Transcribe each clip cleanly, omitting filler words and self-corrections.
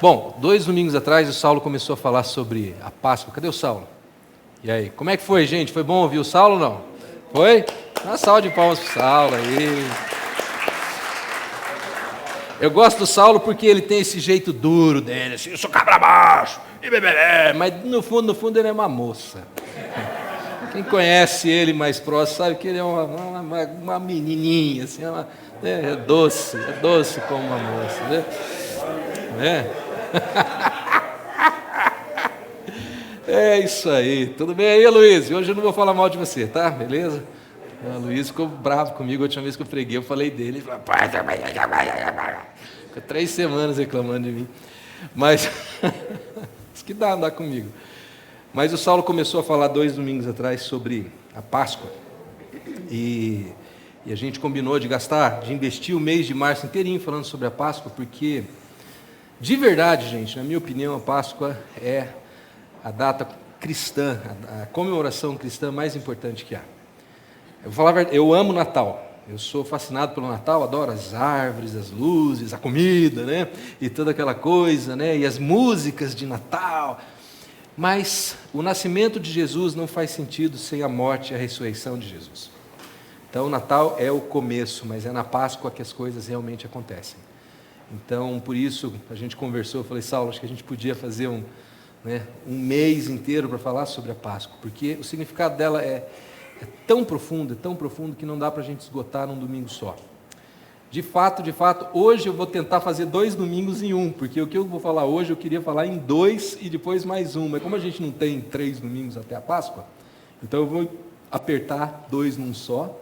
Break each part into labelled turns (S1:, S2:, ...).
S1: Bom, 2 domingos atrás o Saulo começou a falar sobre a Páscoa. Cadê o Saulo? E aí, como é que foi, gente? Foi bom ouvir o Saulo ou não? Foi? Dá uma salva de palmas pro Saulo aí. Eu gosto do Saulo porque ele tem esse jeito duro dele, assim, eu sou cabra macho, mas no fundo ele é uma moça. Quem conhece ele mais próximo sabe que ele é uma menininha, assim, é doce como uma moça, né? É isso aí, tudo bem aí, Luiz? Hoje eu não vou falar mal de você, tá? Beleza? O Luiz ficou bravo comigo a última vez que eu preguei, eu falei dele, ele falou, ficou 3 semanas reclamando de mim, mas isso que dá andar comigo. Mas o Saulo começou a falar 2 domingos atrás sobre a Páscoa, e a gente combinou de investir o mês de março inteirinho falando sobre a Páscoa, porque, de verdade, gente, na minha opinião, a Páscoa é a data cristã, a comemoração cristã mais importante que há. Eu vou falar a verdade, eu amo Natal, eu sou fascinado pelo Natal, adoro as árvores, as luzes, a comida, né? E toda aquela coisa, né? E as músicas de Natal. Mas o nascimento de Jesus não faz sentido sem a morte e a ressurreição de Jesus. Então o Natal é o começo, mas é na Páscoa que as coisas realmente acontecem. Então, por isso, a gente conversou, eu falei, Saulo, acho que a gente podia fazer um mês inteiro para falar sobre a Páscoa, porque o significado dela é tão profundo que não dá para a gente esgotar num domingo só. De fato, hoje eu vou tentar fazer 2 domingos em um, porque o que eu vou falar hoje eu queria falar em 2 e depois mais um, mas como a gente não tem 3 domingos até a Páscoa, então eu vou apertar 2 num só,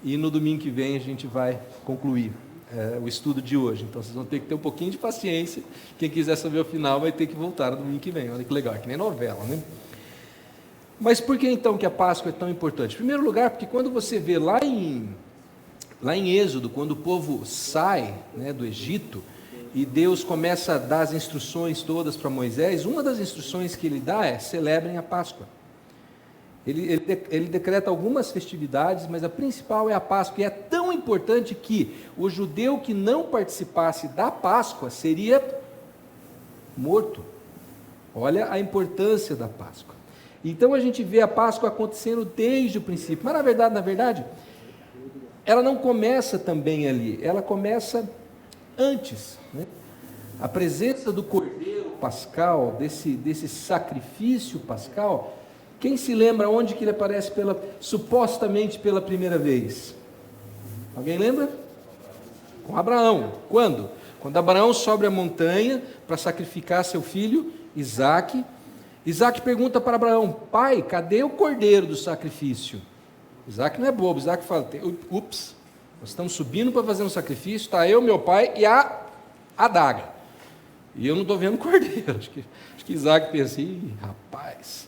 S1: e no domingo que vem a gente vai concluir o estudo de hoje. Então vocês vão ter que ter um pouquinho de paciência, quem quiser saber o final vai ter que voltar no domingo que vem, olha que legal, que nem novela, né? Mas por que então que a Páscoa é tão importante? Em primeiro lugar, porque quando você vê lá em Êxodo, quando o povo sai, né, do Egito, e Deus começa a dar as instruções todas para Moisés, uma das instruções que ele dá é: celebrem a Páscoa. Ele decreta algumas festividades, mas a principal é a Páscoa, e é tão importante que o judeu que não participasse da Páscoa seria morto. Olha a importância da Páscoa. Então a gente vê a Páscoa acontecendo desde o princípio, mas na verdade, ela não começa também ali, ela começa antes, né? A presença do Cordeiro Pascal, desse sacrifício pascal. Quem se lembra onde que ele aparece supostamente pela primeira vez? Alguém lembra? Com Abraão. Quando? Quando Abraão sobe a montanha para sacrificar seu filho, Isaque. Isaque pergunta para Abraão: pai, cadê o cordeiro do sacrifício? Isaque não é bobo, Isaque fala: ups, nós estamos subindo para fazer um sacrifício, está eu, meu pai e a adaga. E eu não estou vendo o cordeiro. Acho que Isaque pensa: ih, rapaz.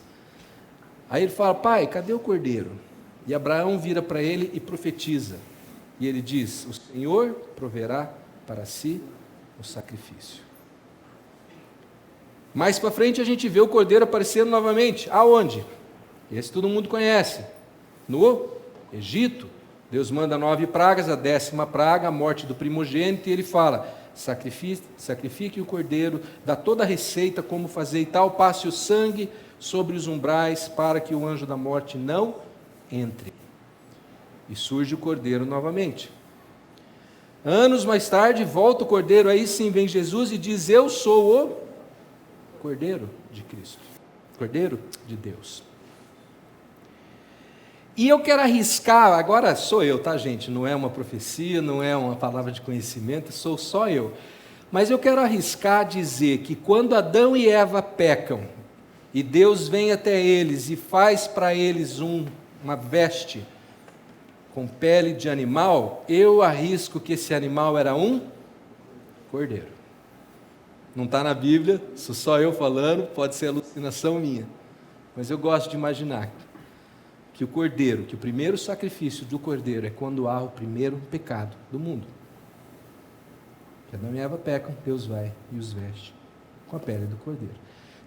S1: Aí ele fala: pai, cadê o cordeiro? E Abraão vira para ele e profetiza. E ele diz: o Senhor proverá para si o sacrifício. Mais para frente a gente vê o cordeiro aparecendo novamente. Aonde? Esse todo mundo conhece. No Egito. Deus manda 9 pragas, a 10ª praga, a morte do primogênito, e ele fala: sacrifique o cordeiro, dá toda a receita, como fazer e tal, passe o sangue sobre os umbrais, para que o anjo da morte não entre. E surge o cordeiro novamente. Anos mais tarde, volta o cordeiro, aí sim vem Jesus e diz: eu sou o Cordeiro de Cristo, Cordeiro de Deus. E eu quero arriscar, agora sou eu, tá, gente? Não é uma profecia, não é uma palavra de conhecimento, sou só eu. Mas eu quero arriscar dizer que quando Adão e Eva pecam, e Deus vem até eles e faz para eles uma veste com pele de animal, eu arrisco que esse animal era um cordeiro. Não está na Bíblia, sou só eu falando, pode ser alucinação minha. Mas eu gosto de imaginar que o primeiro sacrifício do cordeiro é quando há o primeiro pecado do mundo. Que Adão e Eva pecam, Deus vai e os veste com a pele do cordeiro.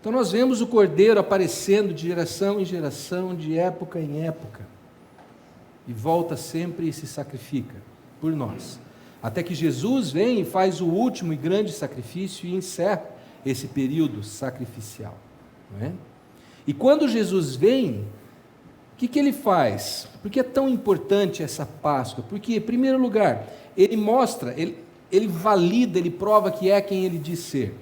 S1: Então nós vemos o cordeiro aparecendo de geração em geração, de época em época, e volta sempre e se sacrifica por nós. até que Jesus vem e faz o último e grande sacrifício e encerra esse período sacrificial, não é? E quando Jesus vem, o que ele faz? Por que é tão importante essa Páscoa? Porque, em primeiro lugar, ele mostra, ele valida, ele prova que é quem ele diz ser.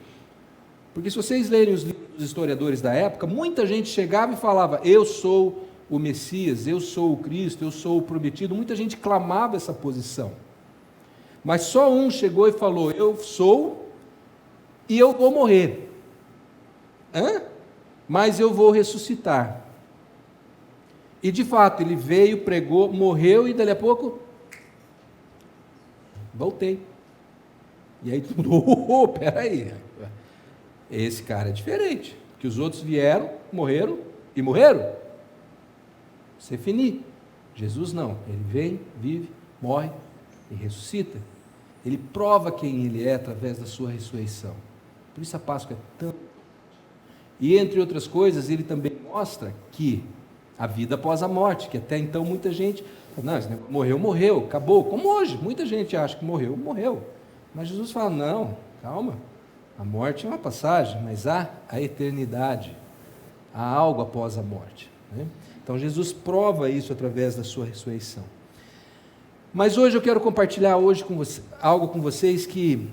S1: Porque se vocês lerem os livros dos historiadores da época, muita gente chegava e falava: eu sou o Messias, eu sou o Cristo, eu sou o prometido. Muita gente clamava essa posição. Mas só um chegou e falou: eu sou e eu vou morrer. Mas eu vou ressuscitar. E de fato, ele veio, pregou, morreu e dali a pouco, voltei. E aí todo mundo, peraí, esse cara é diferente, que os outros vieram, morreram e morreram. C'est fini. Jesus não, ele vem, vive, morre e ressuscita. Ele prova quem ele é através da sua ressurreição. Por isso a Páscoa é tão... E entre outras coisas, ele também mostra que a vida após a morte, que até então muita gente, não, morreu, morreu, acabou, como hoje, muita gente acha que morreu, morreu. Mas Jesus fala: não, calma, a morte é uma passagem, mas há a eternidade, há algo após a morte, né? Então Jesus prova isso através da sua ressurreição. Mas hoje eu quero compartilhar algo com vocês que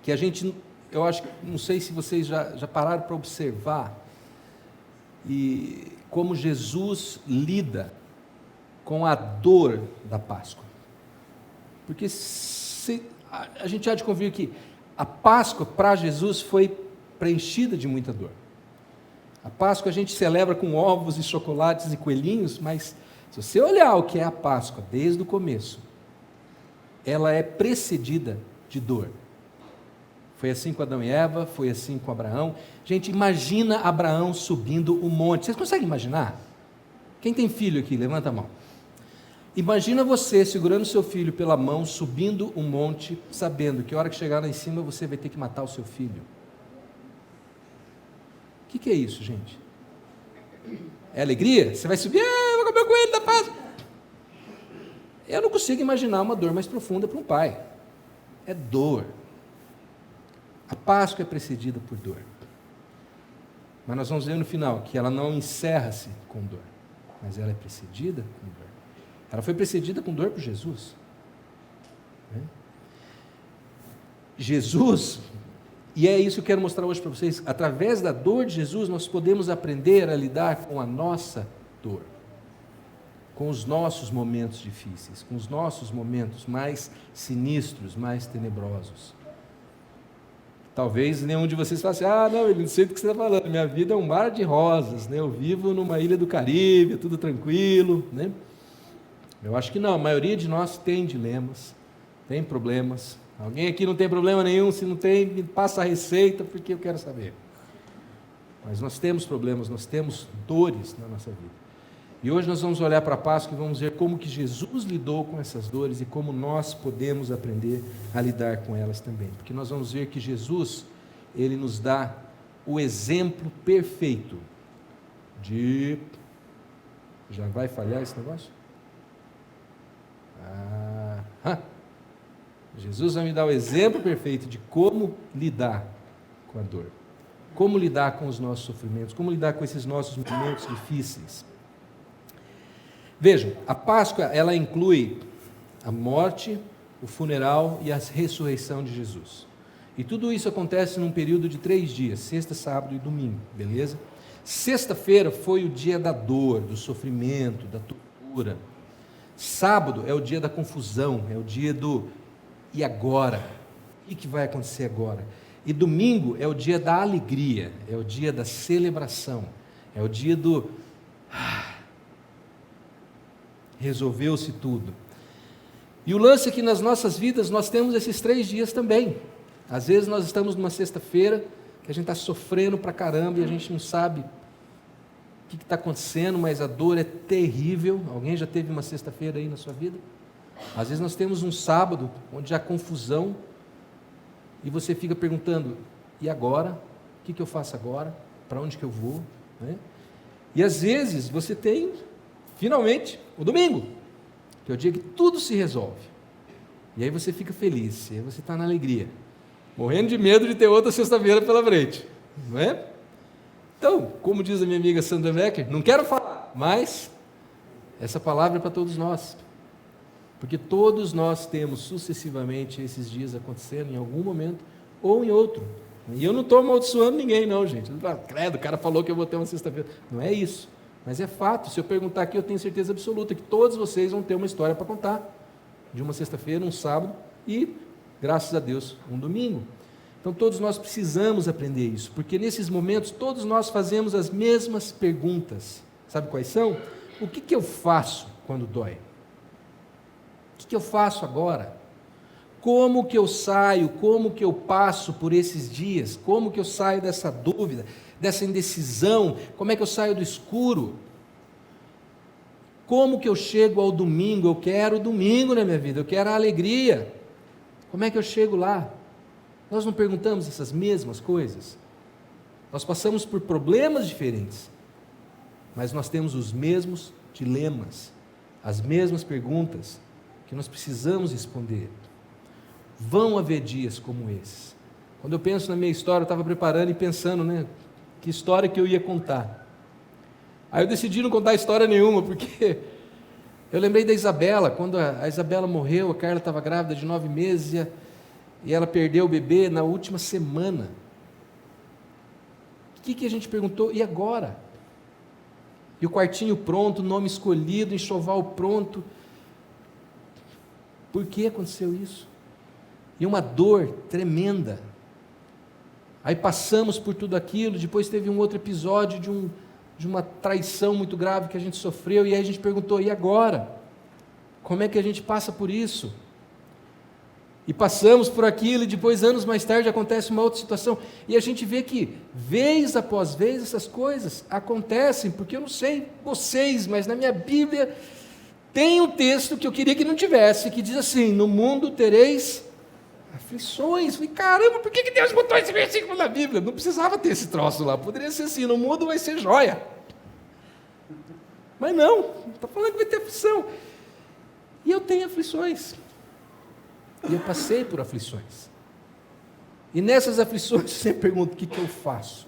S1: a gente, eu acho, não sei se vocês já pararam para observar, e como Jesus lida com a dor da Páscoa. Porque a gente há de convir que a Páscoa para Jesus foi preenchida de muita dor. A Páscoa a gente celebra com ovos e chocolates e coelhinhos, mas se você olhar o que é a Páscoa desde o começo, ela é precedida de dor. Foi assim com Adão e Eva, foi assim com Abraão. Gente, imagina Abraão subindo o monte. Vocês conseguem imaginar? Quem tem filho aqui, levanta a mão. Imagina você segurando seu filho pela mão, subindo um monte, sabendo que a hora que chegar lá em cima você vai ter que matar o seu filho. O que é isso, gente? É alegria? Você vai subir, vou comer o coelho da Páscoa. Eu não consigo imaginar uma dor mais profunda para um pai. É dor. A Páscoa é precedida por dor. Mas nós vamos ver no final que ela não encerra-se com dor, mas ela é precedida com dor. Ela foi precedida com dor por Jesus. Jesus, e é isso que eu quero mostrar hoje para vocês, através da dor de Jesus nós podemos aprender a lidar com a nossa dor, com os nossos momentos difíceis, com os nossos momentos mais sinistros, mais tenebrosos. Talvez nenhum de vocês fale assim: não, ele não sei do que você está falando, minha vida é um mar de rosas, né? Eu vivo numa ilha do Caribe, tudo tranquilo, né? Eu acho que não, a maioria de nós tem dilemas, tem problemas. Alguém aqui não tem problema nenhum? Se não tem, me passa a receita, porque eu quero saber. Mas nós temos problemas, nós temos dores na nossa vida. E hoje nós vamos olhar para a Páscoa e vamos ver como que Jesus lidou com essas dores e como nós podemos aprender a lidar com elas também. Porque nós vamos ver que Jesus, ele nos dá o exemplo perfeito de... Já vai falhar esse negócio? Jesus vai me dar o exemplo perfeito de como lidar com a dor, como lidar com os nossos sofrimentos, como lidar com esses nossos momentos difíceis. Vejam, a Páscoa, ela inclui a morte, o funeral e a ressurreição de Jesus. E tudo isso acontece num período de 3 dias, sexta, sábado e domingo, beleza? Sexta-feira foi o dia da dor, do sofrimento, da tortura. Sábado é o dia da confusão, é o dia do e agora? O que vai acontecer agora? E domingo é o dia da alegria, é o dia da celebração, é o dia do resolveu-se tudo. E o lance é que nas nossas vidas nós temos esses 3 dias também. Às vezes nós estamos numa sexta-feira que a gente está sofrendo pra caramba e a gente não sabe o que está acontecendo, mas a dor é terrível. Alguém já teve uma sexta-feira aí na sua vida? Às vezes nós temos um sábado onde há confusão e você fica perguntando: e agora? O que eu faço agora? Para onde que eu vou? E às vezes você tem, finalmente, o domingo, que é o dia que tudo se resolve. E aí você fica feliz, e aí você está na alegria, morrendo de medo de ter outra sexta-feira pela frente, não é? Então, como diz a minha amiga Sandra Becker, não quero falar, mas essa palavra é para todos nós, porque todos nós temos sucessivamente esses dias acontecendo em algum momento ou em outro. E eu não estou amaldiçoando ninguém não, gente. Credo, o cara falou que eu vou ter uma sexta-feira. Não é isso, mas é fato. Se eu perguntar aqui, eu tenho certeza absoluta que todos vocês vão ter uma história para contar, de uma sexta-feira, um sábado e, graças a Deus, um domingo. Então todos nós precisamos aprender isso, porque nesses momentos todos nós fazemos as mesmas perguntas. Sabe quais são? O que eu faço quando dói? O que eu faço agora? Como que eu saio? Como que eu passo por esses dias? Como que eu saio dessa dúvida, dessa indecisão? Como é que eu saio do escuro? Como que eu chego ao domingo? Eu quero o domingo na minha vida, eu quero a alegria. Como é que eu chego lá? Nós não perguntamos essas mesmas coisas? Nós passamos por problemas diferentes, mas nós temos os mesmos dilemas, as mesmas perguntas que nós precisamos responder. Vão haver dias como esses. Quando eu penso na minha história, eu estava preparando e pensando, que história que eu ia contar. Aí eu decidi não contar história nenhuma, porque eu lembrei da Isabela. Quando a Isabela morreu, a Carla estava grávida de 9 meses e ela perdeu o bebê na última semana. O que a gente perguntou? E agora? E o quartinho pronto, o nome escolhido, enxoval pronto. Por que aconteceu isso? E uma dor tremenda. Aí passamos por tudo aquilo, depois teve um outro episódio de uma traição muito grave que a gente sofreu, e aí a gente perguntou, e agora? Como é que a gente passa por isso? E passamos por aquilo, e depois, anos mais tarde, acontece uma outra situação, e a gente vê que, vez após vez, essas coisas acontecem, porque eu não sei vocês, mas na minha Bíblia tem um texto que eu queria que não tivesse, que diz assim, no mundo tereis aflições. Falei, caramba, por que Deus botou esse versículo na Bíblia? Não precisava ter esse troço lá, poderia ser assim, no mundo vai ser joia. Mas não, está falando que vai ter aflição. E eu tenho aflições. E eu passei por aflições. E nessas aflições eu sempre pergunto, o que eu faço?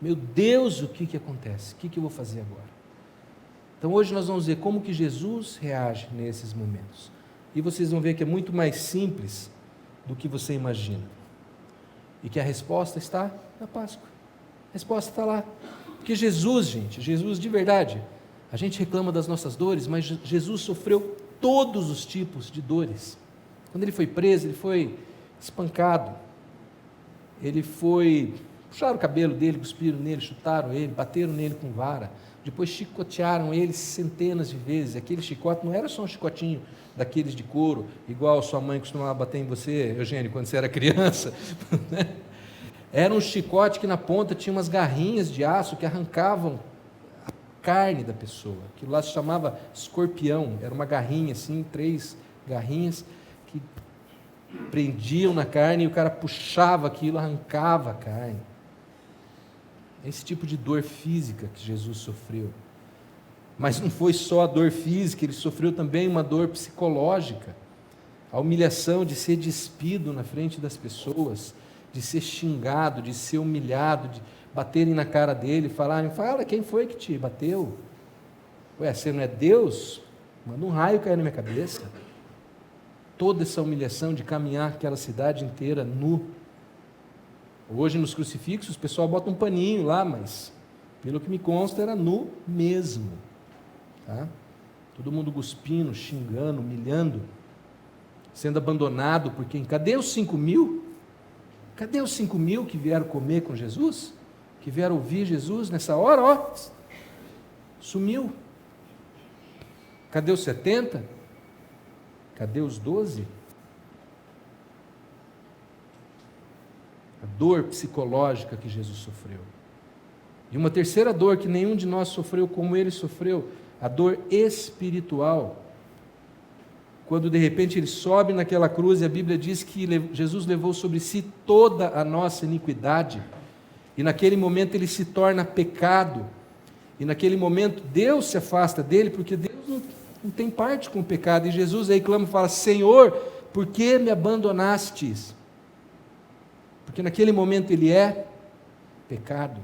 S1: Meu Deus, o que acontece? O que eu vou fazer agora? Então hoje nós vamos ver como que Jesus reage nesses momentos. E vocês vão ver que é muito mais simples do que você imagina. E que a resposta está na Páscoa. A resposta está lá. Porque Jesus, gente, Jesus de verdade, a gente reclama das nossas dores, mas Jesus sofreu todos os tipos de dores. Quando ele foi preso, ele foi espancado, puxaram o cabelo dele, cuspiram nele, chutaram ele, bateram nele com vara, depois chicotearam ele centenas de vezes. Aquele chicote não era só um chicotinho daqueles de couro, igual sua mãe costumava bater em você, Eugênio, quando você era criança. Era um chicote que na ponta tinha umas garrinhas de aço que arrancavam a carne da pessoa. Aquilo lá se chamava escorpião, era uma garrinha assim, 3 garrinhas que prendiam na carne e o cara puxava aquilo, arrancava a carne. Esse tipo de dor física que Jesus sofreu. Mas não foi só a dor física, ele sofreu também uma dor psicológica. A humilhação de ser despido na frente das pessoas, de ser xingado, de ser humilhado, de baterem na cara dele e falarem, fala, quem foi que te bateu? Ué, você não é Deus? Manda um raio cair na minha cabeça. Toda essa humilhação de caminhar aquela cidade inteira nu. Hoje nos crucifixos o pessoal bota um paninho lá, mas pelo que me consta era nu mesmo. Tá? Todo mundo cuspindo, xingando, humilhando, sendo abandonado por quem? Cadê os 5.000? Cadê os 5.000 que vieram comer com Jesus? Que vieram ouvir Jesus nessa hora? Ó, sumiu. Cadê os 70? Cadê os 12? A dor psicológica que Jesus sofreu. E uma terceira dor que nenhum de nós sofreu como ele sofreu, a dor espiritual. Quando de repente ele sobe naquela cruz e a Bíblia diz que Jesus levou sobre si toda a nossa iniquidade. E naquele momento ele se torna pecado. E naquele momento Deus se afasta dele, porque Deus não tem parte com o pecado. E Jesus aí clama e fala: Senhor, por que me abandonastes? Porque naquele momento ele é pecado.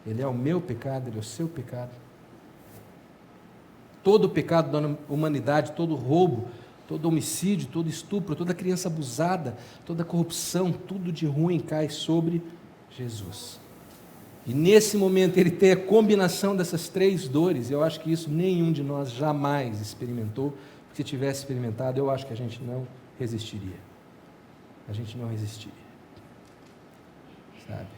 S1: Ele é o meu pecado, ele é o seu pecado. Todo o pecado da humanidade, todo roubo, todo homicídio, todo estupro, toda criança abusada, toda corrupção, tudo de ruim cai sobre Jesus. E nesse momento ele tem a combinação dessas três dores. Eu acho que isso nenhum de nós jamais experimentou, porque se tivesse experimentado, eu acho que a gente não resistiria. A gente não resistiria. Sabe?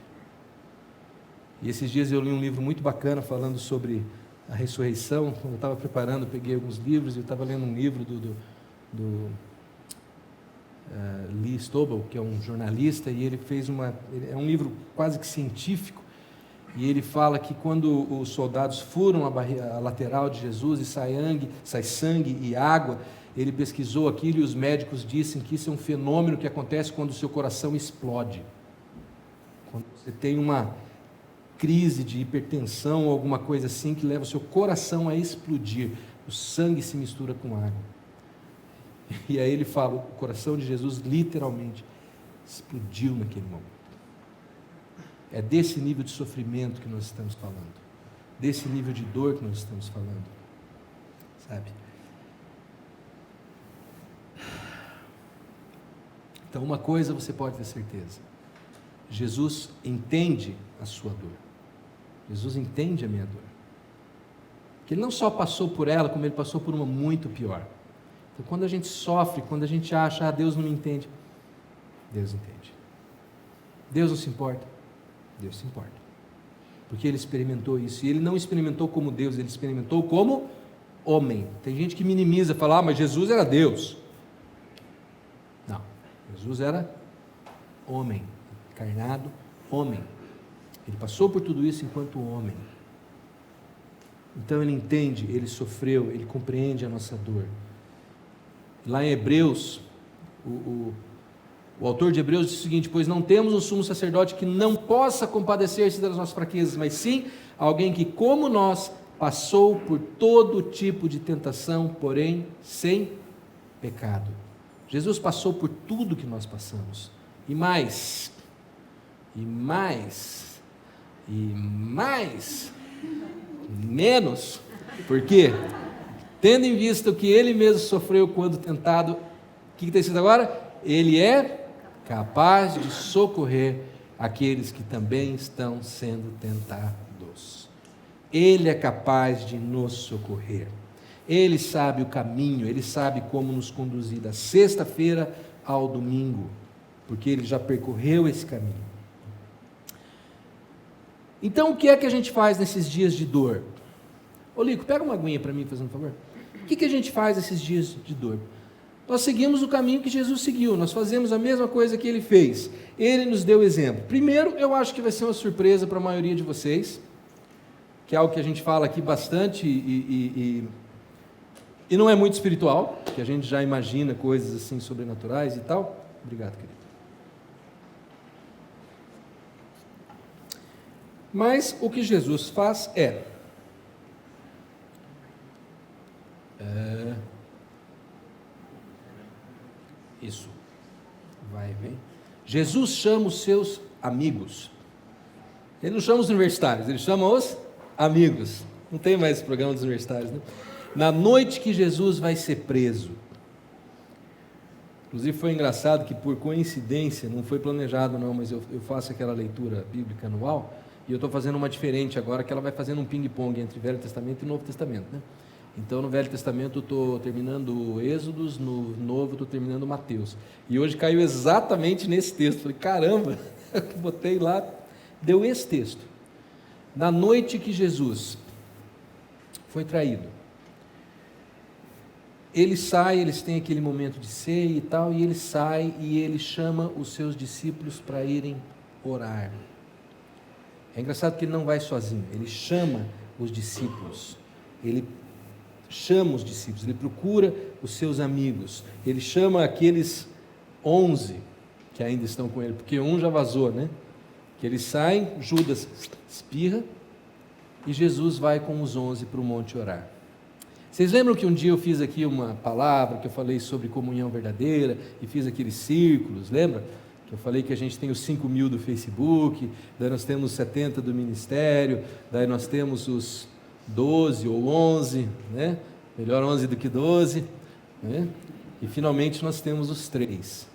S1: E esses dias eu li um livro muito bacana falando sobre a ressurreição. Quando eu estava preparando, eu peguei alguns livros, e eu estava lendo um livro do Lee Strobel, que é um jornalista, e ele fez é um livro quase que científico, e ele fala que quando os soldados furam a lateral de Jesus e sai sangue e água, ele pesquisou aquilo e os médicos dizem que isso é um fenômeno que acontece quando o seu coração explode. Quando você tem uma crise de hipertensão ou alguma coisa assim que leva o seu coração a explodir, o sangue se mistura com água. E aí ele fala, o coração de Jesus literalmente explodiu naquele momento. É desse nível de sofrimento que nós estamos falando, desse nível de dor que nós estamos falando, sabe? Então uma coisa você pode ter certeza: Jesus entende a sua dor. Jesus entende a minha dor. Que Ele não só passou por ela, como Ele passou por uma muito pior. Então quando a gente sofre, quando a gente acha, Deus não me entende, Deus entende. Deus não se importa, Deus se importa. Porque Ele experimentou isso, e Ele não experimentou como Deus, Ele experimentou como homem. Tem gente que minimiza, fala, mas Jesus era Deus. Não, Jesus era homem, encarnado, homem. Ele passou por tudo isso enquanto homem. Então Ele entende, Ele sofreu, Ele compreende a nossa dor. Lá em Hebreus, o autor de Hebreus diz o seguinte: pois não temos um sumo sacerdote que não possa compadecer-se das nossas fraquezas, mas sim alguém que, como nós, passou por todo tipo de tentação, porém sem pecado. Jesus passou por tudo que nós passamos, e mais, menos, por quê? Tendo em vista o que Ele mesmo sofreu quando tentado, o que tem sido agora? Ele é capaz de socorrer aqueles que também estão sendo tentados. Ele é capaz de nos socorrer. Ele sabe o caminho, Ele sabe como nos conduzir da sexta-feira ao domingo, porque Ele já percorreu esse caminho. Então o que é que a gente faz nesses dias de dor? Ô Lico, pega uma aguinha para mim, fazendo um favor. O que a gente faz nesses dias de dor? Nós seguimos o caminho que Jesus seguiu, nós fazemos a mesma coisa que Ele fez. Ele nos deu exemplo. Primeiro, eu acho que vai ser uma surpresa para a maioria de vocês, que é algo que a gente fala aqui bastante e não é muito espiritual, que a gente já imagina coisas assim sobrenaturais e tal. Obrigado, querido. Mas o que Jesus faz isso, vai, vem. Jesus chama os seus amigos. Ele não chama os universitários, ele chama os amigos. Não tem mais esse programa dos universitários, né? Na noite que Jesus vai ser preso. Inclusive foi engraçado que, por coincidência, não foi planejado não, mas eu faço aquela leitura bíblica anual, e eu estou fazendo uma diferente agora, que ela vai fazendo um ping-pong entre Velho Testamento e Novo Testamento, né? Então no Velho Testamento eu estou terminando Êxodos, no Novo estou terminando Mateus, e hoje caiu exatamente nesse texto. Falei, caramba, botei lá, deu esse texto. Na noite que Jesus foi traído, ele sai, eles têm aquele momento de ceia e tal, e ele sai e ele chama os seus discípulos para irem orar. É engraçado que ele não vai sozinho, ele chama os discípulos, ele procura os seus amigos, ele chama aqueles 11 que ainda estão com ele, porque um já vazou, né? Que eles saem, Judas espirra, e Jesus vai com os 11 para o monte orar. Vocês lembram que um dia eu fiz aqui uma palavra, que eu falei sobre comunhão verdadeira, e fiz aqueles círculos, lembra? Que eu falei que a gente tem os 5.000 do Facebook, daí nós temos 70 do ministério, daí nós temos os 12 ou 11, né? Melhor 11 do que 12, né? E finalmente nós temos os 3.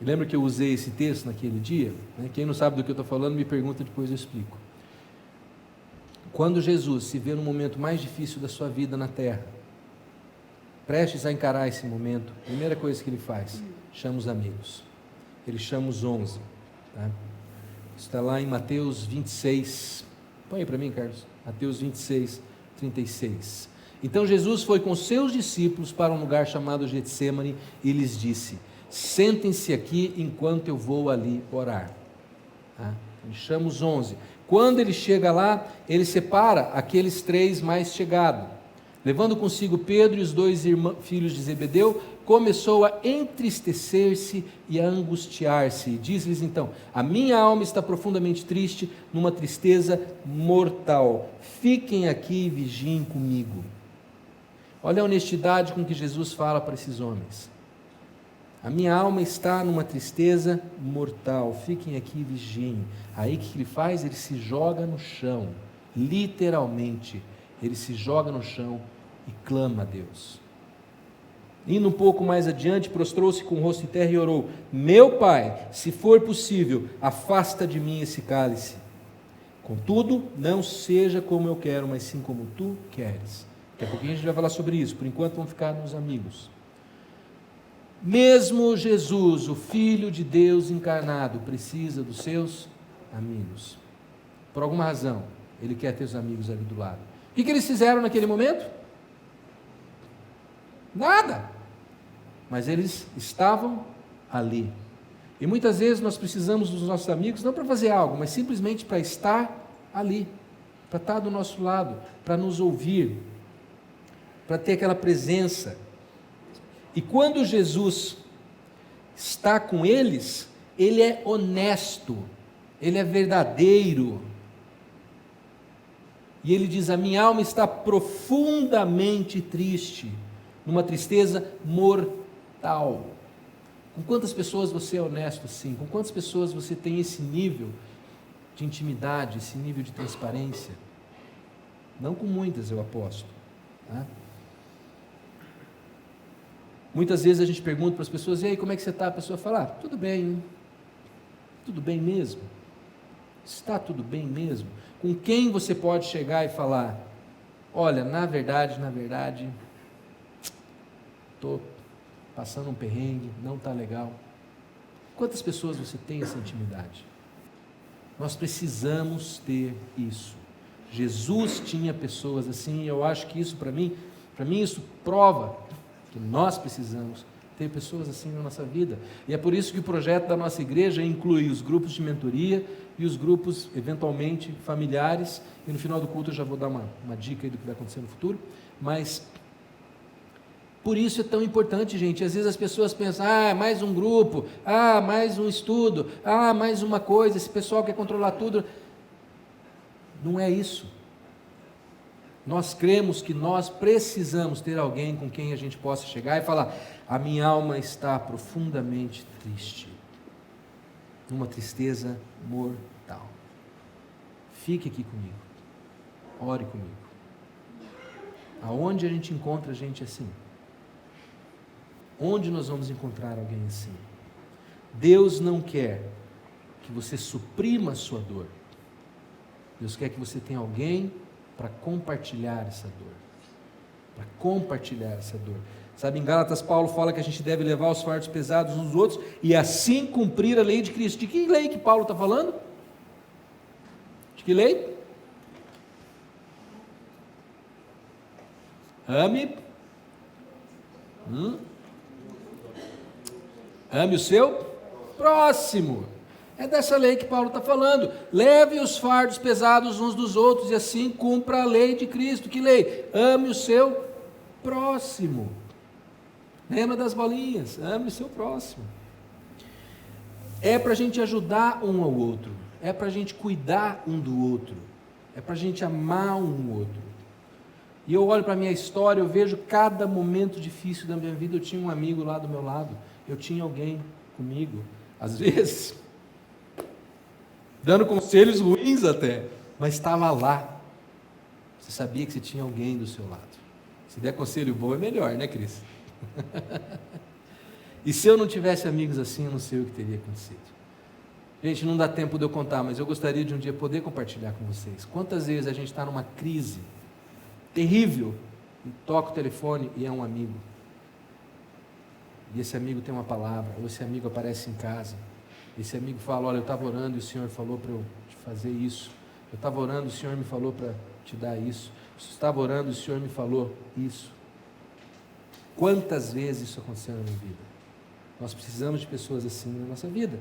S1: E lembra que eu usei esse texto naquele dia? Quem não sabe do que eu estou falando, me pergunta, depois eu explico. Quando Jesus se vê no momento mais difícil da sua vida na terra, prestes a encarar esse momento, a primeira coisa que ele faz, chama os amigos. Ele chama os 11. Tá? Isso está lá em Mateus 26. Põe aí para mim, Carlos. Mateus 26, 36. Então Jesus foi com seus discípulos para um lugar chamado Getsêmani e lhes disse: sentem-se aqui enquanto eu vou ali orar. Tá? Ele chama os 11. Quando ele chega lá, ele separa aqueles 3 mais chegados. Levando consigo Pedro e os 2 filhos de Zebedeu, começou a entristecer-se e a angustiar-se. E diz-lhes então: a minha alma está profundamente triste, numa tristeza mortal. Fiquem aqui e vigiem comigo. Olha a honestidade com que Jesus fala para esses homens. A minha alma está numa tristeza mortal, fiquem aqui e vigiem. Aí o que ele faz? Ele se joga no chão, literalmente, ele se joga no chão e clama a Deus. Indo um pouco mais adiante, prostrou-se com o rosto em terra e orou: meu Pai, se for possível, afasta de mim esse cálice. Contudo, não seja como eu quero, mas sim como tu queres. Daqui a pouquinho a gente vai falar sobre isso, por enquanto vamos ficar nos amigos. Mesmo Jesus, o Filho de Deus encarnado, precisa dos seus amigos. Por alguma razão, ele quer ter os amigos ali do lado. O que eles fizeram naquele momento? Nada. Mas eles estavam ali. E muitas vezes nós precisamos dos nossos amigos, não para fazer algo, mas simplesmente para estar ali, para estar do nosso lado, para nos ouvir, para ter aquela presença. E quando Jesus está com eles, ele é honesto, ele é verdadeiro. E ele diz: a minha alma está profundamente triste, numa tristeza mortal. Com quantas pessoas você é honesto assim? Com quantas pessoas você tem esse nível de intimidade, esse nível de transparência? Não com muitas, eu aposto. Tá? Muitas vezes a gente pergunta para as pessoas: e aí, como é que você está? A pessoa fala: tudo bem. Tudo bem mesmo? Está tudo bem mesmo? Com quem você pode chegar e falar: olha, na verdade, estou passando um perrengue, não está legal? Quantas pessoas você tem essa intimidade? Nós precisamos ter isso. Jesus tinha pessoas assim, e eu acho que isso para mim isso prova que nós precisamos ter pessoas assim na nossa vida. E é por isso que o projeto da nossa igreja inclui os grupos de mentoria e os grupos, eventualmente, familiares. E no final do culto eu já vou dar uma dica aí do que vai acontecer no futuro. Mas por isso é tão importante, gente. Às vezes as pessoas pensam: mais um grupo, mais um estudo, mais uma coisa, esse pessoal quer controlar tudo. Não é isso. Nós cremos que nós precisamos ter alguém com quem a gente possa chegar e falar: a minha alma está profundamente triste, numa tristeza mortal. Fique aqui comigo, ore comigo. Aonde a gente encontra gente assim? Onde nós vamos encontrar alguém assim? Deus não quer que você suprima a sua dor. Deus quer que você tenha alguém para compartilhar essa dor. Para compartilhar essa dor. Sabe, em Gálatas, Paulo fala que a gente deve levar os fardos pesados uns dos outros e assim cumprir a lei de Cristo. De que lei que Paulo está falando? De que lei? Ame. Ame o seu próximo. É dessa lei que Paulo está falando. Leve os fardos pesados uns dos outros e assim cumpra a lei de Cristo. Que lei? Ame o seu próximo. Lembra das bolinhas? Ame o seu próximo. É para a gente ajudar um ao outro. É para a gente cuidar um do outro. É para a gente amar um ao outro. E eu olho para a minha história, eu vejo cada momento difícil da minha vida, eu tinha um amigo lá do meu lado, eu tinha alguém comigo, às vezes, dando conselhos ruins até, mas estava lá. Você sabia que você tinha alguém do seu lado. Se der conselho bom é melhor, né, Cris? E se eu não tivesse amigos assim, eu não sei o que teria acontecido. Gente, não dá tempo de eu contar, mas eu gostaria de um dia poder compartilhar com vocês. Quantas vezes a gente está numa crise terrível, e toca o telefone e é um amigo. E esse amigo tem uma palavra, ou esse amigo aparece em casa. Esse amigo fala, olha, eu estava orando e o Senhor falou para eu te fazer isso. Eu estava orando e o Senhor me falou para te dar isso. Eu estava orando e o Senhor me falou isso. Quantas vezes isso aconteceu na minha vida? Nós precisamos de pessoas assim na nossa vida.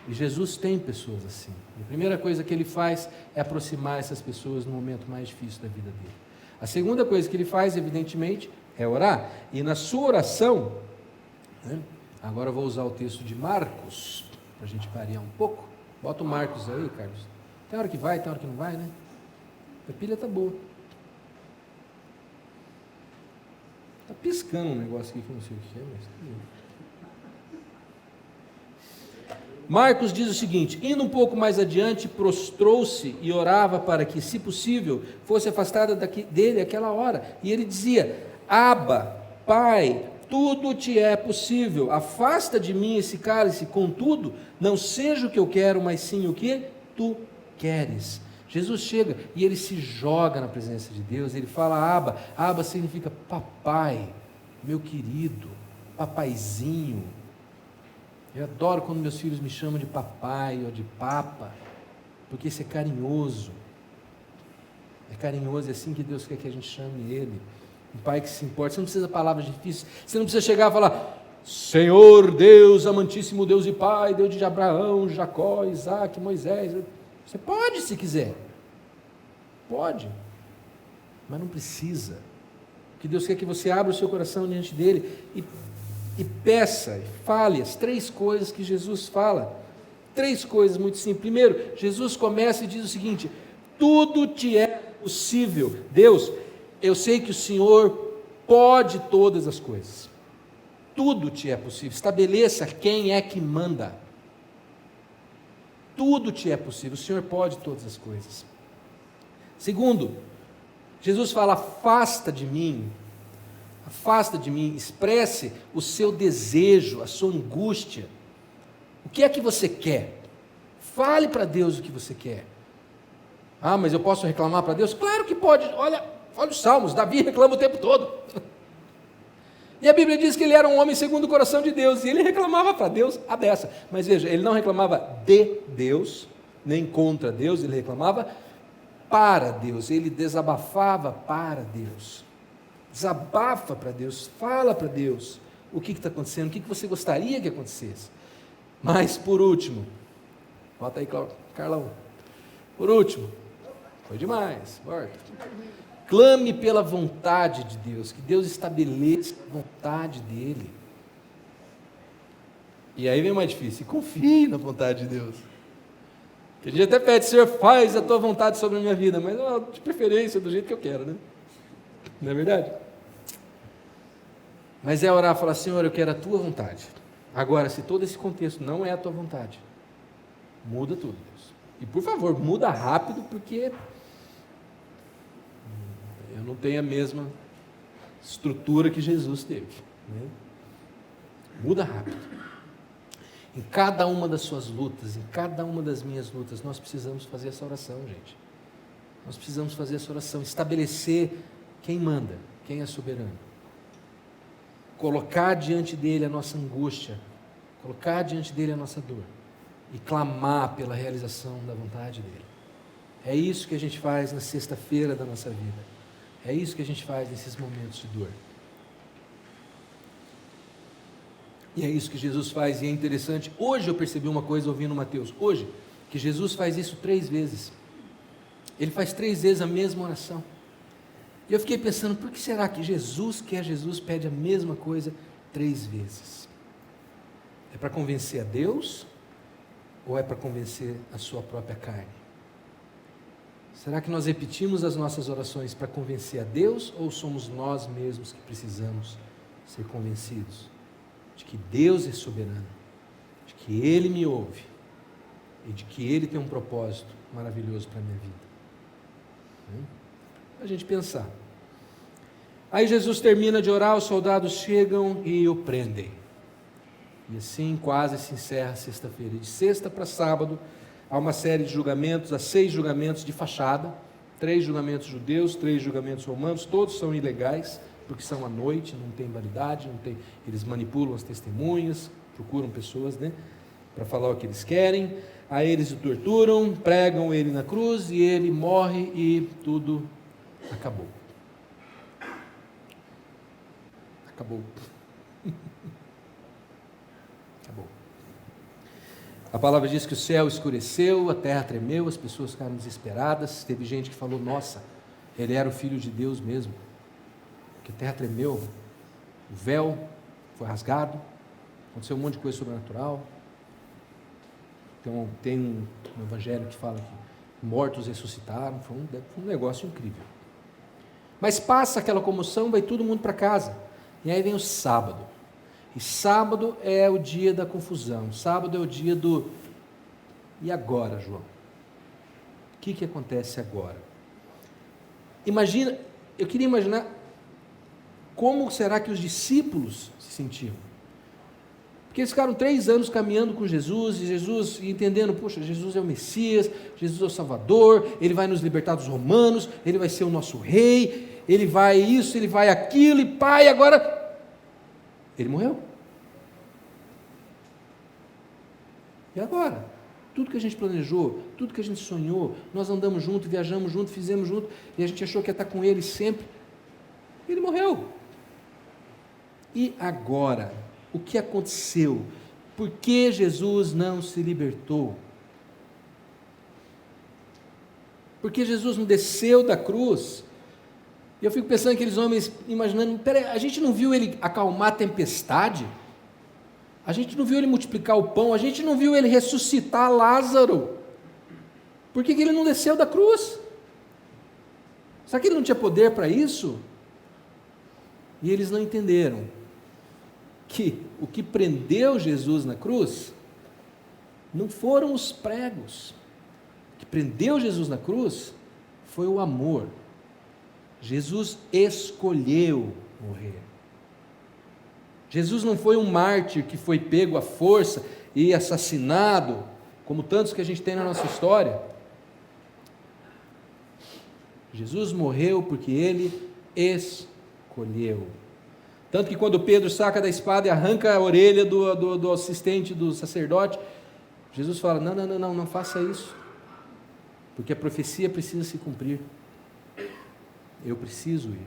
S1: E Jesus tem pessoas assim. A primeira coisa que Ele faz é aproximar essas pessoas no momento mais difícil da vida dele. A segunda coisa que Ele faz, evidentemente, é orar. E na sua oração, né, agora eu vou usar o texto de Marcos, para a gente variar um pouco. Bota o Marcos aí, Carlos. Tem hora que vai, tem hora que não vai, né? A pilha está boa. Está piscando um negócio aqui que eu não sei o que é, mas... Marcos diz o seguinte: indo um pouco mais adiante, prostrou-se e orava para que, se possível, fosse afastada dele aquela hora. E ele dizia: Abba, Pai, tudo te é possível, afasta de mim esse cálice, contudo, não seja o que eu quero, mas sim o que tu queres. Jesus chega e ele se joga na presença de Deus, ele fala Abba. Abba significa papai, meu querido, papaizinho. Eu adoro quando meus filhos me chamam de papai ou de papa, porque isso é carinhoso. É carinhoso, é assim que Deus quer que a gente chame Ele. Um pai que se importa. Você não precisa de palavras difíceis, você não precisa chegar e falar: Senhor Deus, amantíssimo Deus e Pai, Deus de Abraão, Jacó, Isaac, Moisés. Você pode se quiser, pode, mas não precisa. Que Deus quer que você abra o seu coração diante dEle e peça, e fale as 3 coisas que Jesus fala. 3 coisas muito simples. Primeiro, Jesus começa e diz o seguinte: tudo te é possível. Deus, eu sei que o Senhor pode todas as coisas. Tudo te é possível. Estabeleça quem é que manda. Tudo te é possível. O Senhor pode todas as coisas. Segundo, Jesus fala: afasta de mim. Afasta de mim, expresse o seu desejo, a sua angústia. O que é que você quer? Fale para Deus o que você quer. Ah, mas eu posso reclamar para Deus? Claro que pode. Olha os Salmos, Davi reclama o tempo todo. E a Bíblia diz que ele era um homem segundo o coração de Deus, e ele reclamava para Deus a beça. Mas veja, ele não reclamava de Deus, nem contra Deus, ele reclamava para Deus, ele desabafava para Deus. Desabafa para Deus, fala para Deus o que está acontecendo, o que você gostaria que acontecesse. Mas por último, bota aí, Carlão, por último, foi demais, volta. Clame pela vontade de Deus, que Deus estabeleça a vontade dEle. E aí vem o mais difícil: confie na vontade de Deus. Que a gente até pede: Senhor, faz a tua vontade sobre a minha vida, mas de preferência do jeito que eu quero, né? Não é verdade? Mas é orar e falar: Senhor, eu quero a tua vontade. Agora, se todo esse contexto não é a tua vontade, muda tudo, Deus. E por favor, muda rápido, porque eu não tenho a mesma estrutura que Jesus teve, né? Muda rápido. Em cada uma das suas lutas, em cada uma das minhas lutas, nós precisamos fazer essa oração, gente. Nós precisamos fazer essa oração, estabelecer quem manda, quem é soberano. Colocar diante dele a nossa angústia, colocar diante dele a nossa dor e clamar pela realização da vontade dele. É isso que a gente faz na sexta-feira da nossa vida. É isso que a gente faz nesses momentos de dor. E é isso que Jesus faz, e é interessante. Hoje eu percebi uma coisa ouvindo Mateus, hoje, que Jesus faz isso 3 vezes. Ele faz 3 vezes a mesma oração. E eu fiquei pensando: por que será que Jesus pede a mesma coisa 3 vezes? É para convencer a Deus ou é para convencer a sua própria carne? Será que nós repetimos as nossas orações para convencer a Deus ou somos nós mesmos que precisamos ser convencidos de que Deus é soberano, de que Ele me ouve e de que Ele tem um propósito maravilhoso para a minha vida? A gente pensar. Aí Jesus termina de orar, os soldados chegam e o prendem. E assim quase se encerra a sexta-feira. De sexta para sábado, há uma série de julgamentos, há 6 julgamentos de fachada, 3 julgamentos judeus, 3 julgamentos romanos, todos são ilegais, porque são à noite, não tem validade, eles manipulam as testemunhas, procuram pessoas, para falar o que eles querem. Aí eles o torturam, pregam ele na cruz e ele morre e tudo acabou. Acabou. Acabou. A palavra diz que o céu escureceu, a terra tremeu, as pessoas ficaram desesperadas. Teve gente que falou: nossa, ele era o Filho de Deus mesmo. Que a terra tremeu, o véu foi rasgado, aconteceu um monte de coisa sobrenatural. Então, tem um evangelho que fala que mortos ressuscitaram. Foi um negócio incrível. Mas passa aquela comoção, vai todo mundo para casa. E aí vem o sábado. E sábado é o dia da confusão. Sábado é o dia do... E agora, João? O que acontece agora? Imagina, eu queria imaginar como será que os discípulos se sentiam. Porque eles ficaram 3 anos caminhando com Jesus, e Jesus entendendo, poxa, Jesus é o Messias, Jesus é o Salvador, Ele vai nos libertar dos romanos, Ele vai ser o nosso rei, Ele vai isso, Ele vai aquilo, e pai, agora... Ele morreu. E agora? Tudo que a gente planejou, tudo que a gente sonhou, nós andamos junto, viajamos junto, fizemos junto, e a gente achou que ia estar com Ele sempre. Ele morreu. E agora? O que aconteceu? Por que Jesus não se libertou? Por que Jesus não desceu da cruz? E eu fico pensando aqueles homens, imaginando, peraí, a gente não viu ele acalmar a tempestade? A gente não viu ele multiplicar o pão? A gente não viu ele ressuscitar Lázaro? Por que ele não desceu da cruz? Será que ele não tinha poder para isso? E eles não entenderam que o que prendeu Jesus na cruz não foram os pregos. O que prendeu Jesus na cruz foi o amor. Jesus escolheu morrer. Jesus não foi um mártir que foi pego à força e assassinado, como tantos que a gente tem na nossa história. Jesus morreu porque Ele escolheu. Tanto que quando Pedro saca da espada e arranca a orelha do assistente do sacerdote, Jesus fala: não faça isso, porque a profecia precisa se cumprir. Eu preciso ir.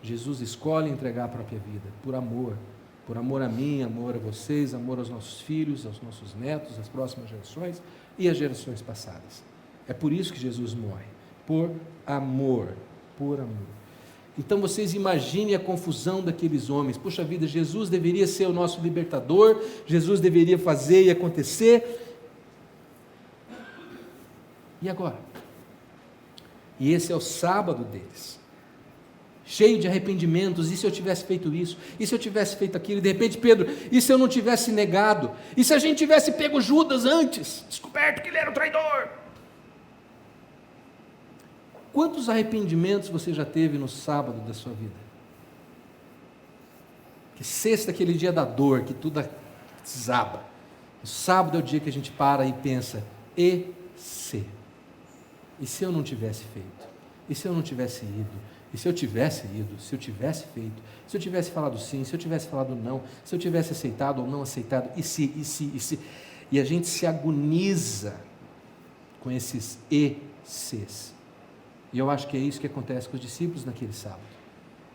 S1: Jesus escolhe entregar a própria vida, por amor a mim, amor a vocês, amor aos nossos filhos, aos nossos netos, às próximas gerações e às gerações passadas. É por isso que Jesus morre, por amor, por amor. Então vocês imaginem a confusão daqueles homens. Puxa vida, Jesus deveria ser o nosso libertador, Jesus deveria fazer e acontecer. E agora? E esse é o sábado deles, cheio de arrependimentos. E se eu tivesse feito isso? E se eu tivesse feito aquilo? E de repente Pedro: e se eu não tivesse negado? E se a gente tivesse pego Judas antes, descoberto que ele era o traidor? Quantos arrependimentos você já teve no sábado da sua vida? Que sexta é aquele dia da dor, que tudo desaba. O sábado é o dia que a gente para e pensa: e se eu não tivesse feito? E se eu não tivesse ido? E se eu tivesse ido? Se eu tivesse feito? Se eu tivesse falado sim? Se eu tivesse falado não? Se eu tivesse aceitado ou não aceitado? E se? E a gente se agoniza com esses e-ses. E eu acho que é isso que acontece com os discípulos naquele sábado.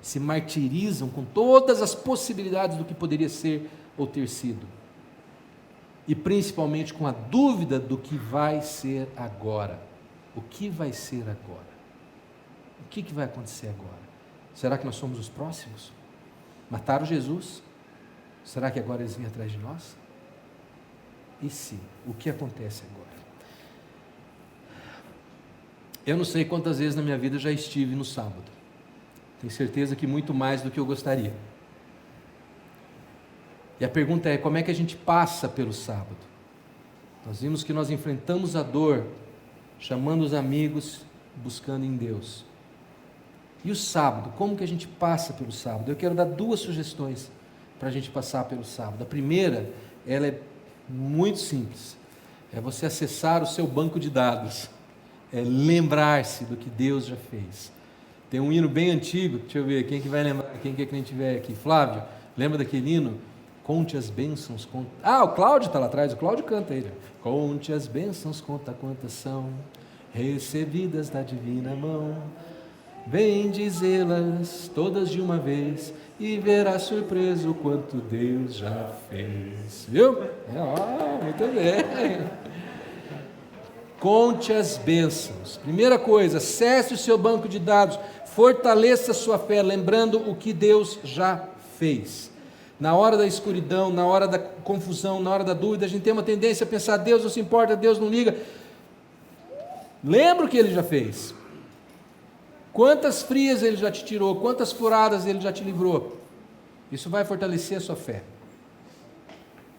S1: Se martirizam com todas as possibilidades do que poderia ser ou ter sido. E principalmente com a dúvida do que vai ser agora. O que vai ser agora? O que vai acontecer agora? Será que nós somos os próximos? Mataram Jesus? Será que agora eles vêm atrás de nós? E se? O que acontece agora? Eu não sei quantas vezes na minha vida eu já estive no sábado. Tenho certeza que muito mais do que eu gostaria. E a pergunta é, como é que a gente passa pelo sábado? Nós vimos que nós enfrentamos a dor, chamando os amigos, buscando em Deus. E o sábado, como que a gente passa pelo sábado? Eu quero dar 2 sugestões para a gente passar pelo sábado. A primeira, ela é muito simples. É você acessar o seu banco de dados. É lembrar-se do que Deus já fez. Tem um hino bem antigo, deixa eu ver, quem que vai lembrar, quem que a gente tiver aqui? Flávio, lembra daquele hino? Conte as bênçãos, conta... o Cláudio está lá atrás, o Cláudio canta ele. Conte as bênçãos, conta quantas são, recebidas da divina mão. Vem dizê-las todas de uma vez, e verás surpreso quanto Deus já fez. Viu? Muito bem. Conte as bênçãos. Primeira coisa, acesse o seu banco de dados, fortaleça a sua fé, lembrando o que Deus já fez. Na hora da escuridão, na hora da confusão, na hora da dúvida, a gente tem uma tendência a pensar, Deus não se importa, Deus não liga. Lembra o que Ele já fez. Quantas frias Ele já te tirou, quantas furadas Ele já te livrou. Isso vai fortalecer a sua fé.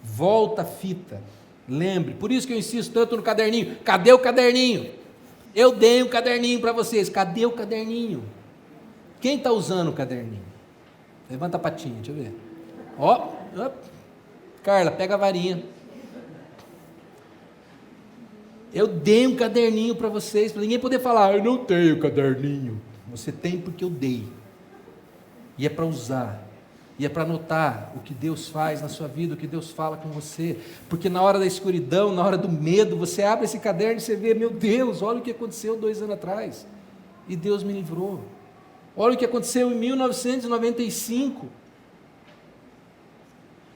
S1: Volta a fita. Lembre, por isso que eu insisto tanto no caderninho. Cadê o caderninho? Eu dei um caderninho para vocês. Cadê o caderninho? Quem está usando o caderninho? Levanta a patinha, deixa eu ver. Ó, Carla, pega a varinha. Eu dei um caderninho para vocês, para ninguém poder falar, eu não tenho caderninho. Você tem porque eu dei. E é para usar. E é para anotar o que Deus faz na sua vida, o que Deus fala com você. Porque na hora da escuridão, na hora do medo, você abre esse caderno e você vê, meu Deus, olha o que aconteceu 2 anos atrás. E Deus me livrou. Olha o que aconteceu em 1995.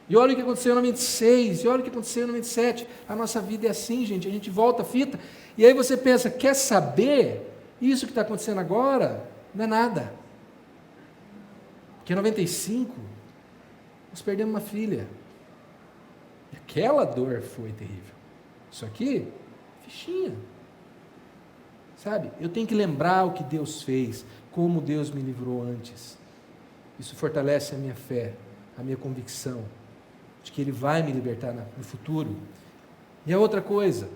S1: E olha o que aconteceu em 96, e olha o que aconteceu em 97. A nossa vida é assim, gente, a gente volta a fita. E aí você pensa, quer saber? Isso que está acontecendo agora não é nada. Porque em 95, nós perdemos uma filha. E aquela dor foi terrível. Isso aqui, fichinha. Sabe? Eu tenho que lembrar o que Deus fez, como Deus me livrou antes. Isso fortalece a minha fé, a minha convicção de que Ele vai me libertar no futuro. E a outra coisa,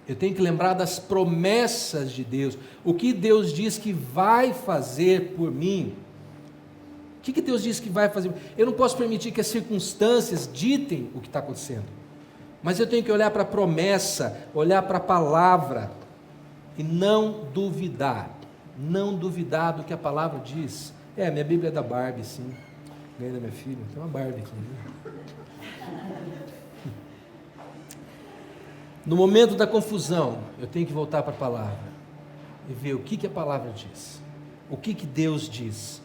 S1: eu tenho que lembrar das promessas de Deus, o que Deus diz que vai fazer por mim. O que Deus diz que vai fazer? Eu não posso permitir que as circunstâncias ditem o que está acontecendo, mas eu tenho que olhar para a promessa, olhar para a palavra, e não duvidar do que a palavra diz. Minha Bíblia é da Barbie, sim. Ganhei da minha filha, tem uma Barbie aqui. No momento da confusão, eu tenho que voltar para a palavra e ver o que a palavra diz, o que Deus diz.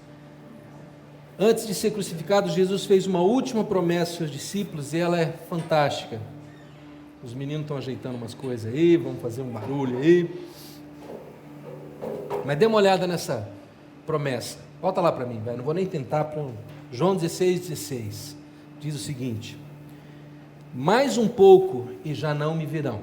S1: Antes de ser crucificado, Jesus fez uma última promessa aos seus discípulos e ela é fantástica. Os meninos estão ajeitando umas coisas aí, vamos fazer um barulho aí. Mas dê uma olhada nessa promessa. Volta lá para mim, vai. Não vou nem tentar. João 16,16 diz o seguinte: mais um pouco e já não me verão.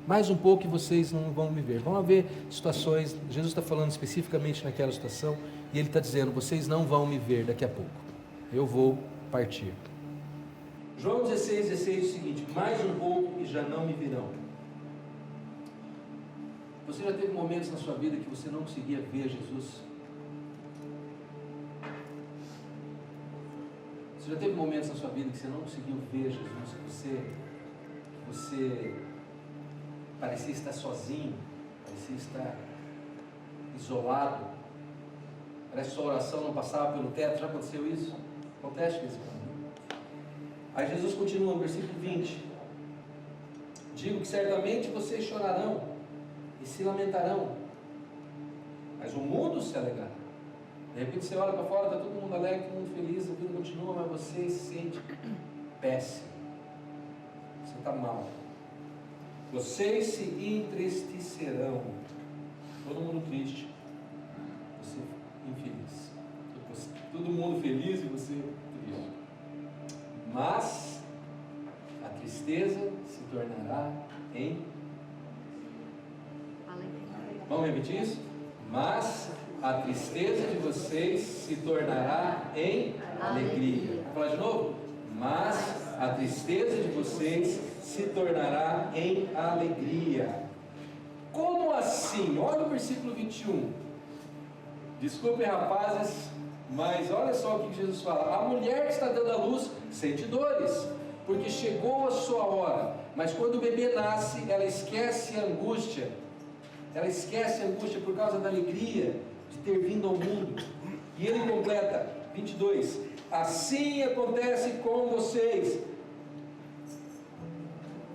S1: Mais um pouco e vocês não vão me ver. Vão haver situações, Jesus está falando especificamente naquela situação, e Ele está dizendo, vocês não vão me ver daqui a pouco. Eu vou partir. João 16,16 diz o seguinte: mais um pouco e já não me virão. Você já teve momentos na sua vida que você não conseguia ver Jesus? Você já teve momentos na sua vida que você não conseguiu ver Jesus? Que você parecia estar sozinho, parecia estar isolado, parece que sua oração não passava pelo teto. Já aconteceu isso? Acontece com isso? Aí Jesus continua no versículo 20: digo que certamente vocês chorarão e se lamentarão, mas o mundo se alegrará. De repente você olha para fora, está todo mundo alegre, todo mundo feliz, a vida continua, mas você se sente péssimo, você está mal. Vocês se entristecerão, todo mundo triste, você infeliz. Todo mundo feliz e você triste. Mas a tristeza se tornará em Vamos repetir isso? Mas a tristeza de vocês se tornará em alegria. Vamos falar de novo? Mas a tristeza de vocês se tornará em alegria. Como assim? Olha o versículo 21. Desculpem, rapazes, mas olha só o que Jesus fala. A mulher que está dando à luz sente dores, porque chegou a sua hora. Mas quando o bebê nasce, ela esquece a angústia. Ela esquece a angústia por causa da alegria de ter vindo ao mundo. E ele completa, 22. Assim acontece com vocês.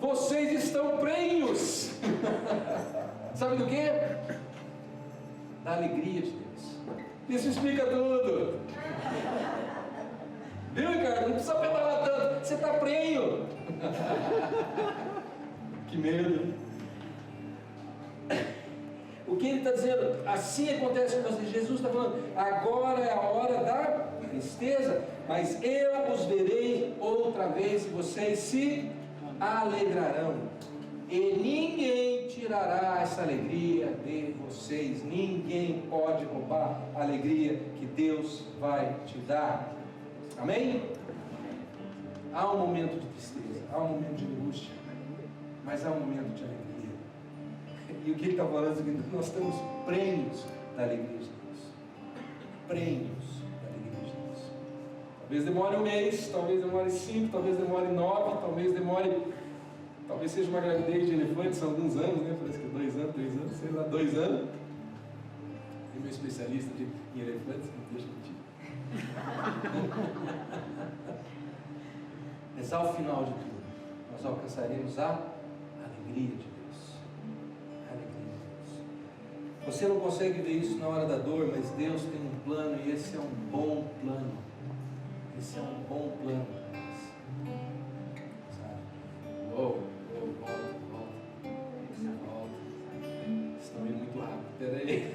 S1: Vocês estão prenhos. Sabe do que? Da alegria de Deus. Isso explica tudo. Viu, Ricardo? Não precisa pedalar tanto. Você está prenho. Que medo. O que ele está dizendo? Assim acontece com vocês. Jesus está falando, agora é a hora da tristeza, mas eu os verei outra vez e vocês se alegrarão. E ninguém tirará essa alegria de vocês. Ninguém pode roubar a alegria que Deus vai te dar. Amém? Há um momento de tristeza, há um momento de angústia, mas há um momento de alegria. E o que ele está falando é o seguinte: nós estamos prenhos da alegria de Deus. Prenhos da alegria de Deus. Talvez demore um mês, talvez demore 5, talvez demore 9, talvez seja uma gravidez de elefante, são alguns anos, né? Parece que é 2 anos, 3 anos, sei lá, 2 anos. E meu especialista em elefantes, não deixa mentir. Mas ao final de tudo, nós alcançaremos a alegria de Deus. A alegria de Deus. Você não consegue ver isso na hora da dor, mas Deus tem um plano e esse é um bom plano. Esse é um bom plano para nós. Sabe? Volta. Estão indo muito rápido, peraí.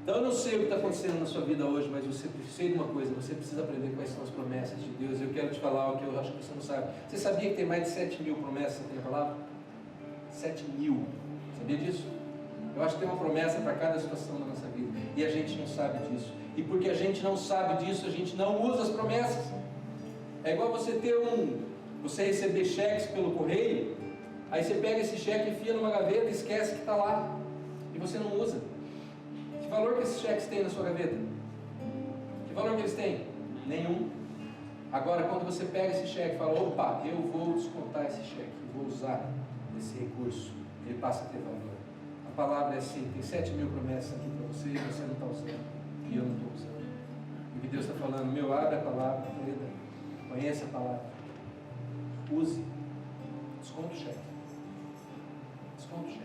S1: Então eu não sei o que está acontecendo na sua vida hoje, mas você precisa de uma coisa, você precisa aprender quais são as promessas de Deus. Eu quero te falar o que eu acho que você não sabe. Você sabia que tem mais de 7.000 promessas na palavra? 7.000. Sabia disso? Eu acho que tem uma promessa para cada situação da nossa vida. E a gente não sabe disso. E porque a gente não sabe disso, a gente não usa as promessas. É igual você receber cheques pelo correio, aí você pega esse cheque, enfia numa gaveta e esquece que está lá. E você não usa. Que valor que esses cheques têm na sua gaveta? Que valor que eles têm? Nenhum. Agora, quando você pega esse cheque e fala, opa, eu vou descontar esse cheque, vou usar esse recurso, ele passa a ter valor. A palavra é assim, tem 7.000 promessas aqui para você e você não está usando. E eu não estou usando. E o que Deus está falando, abre a palavra, conhece a palavra, use, desconta o cheque. Desconta o cheque.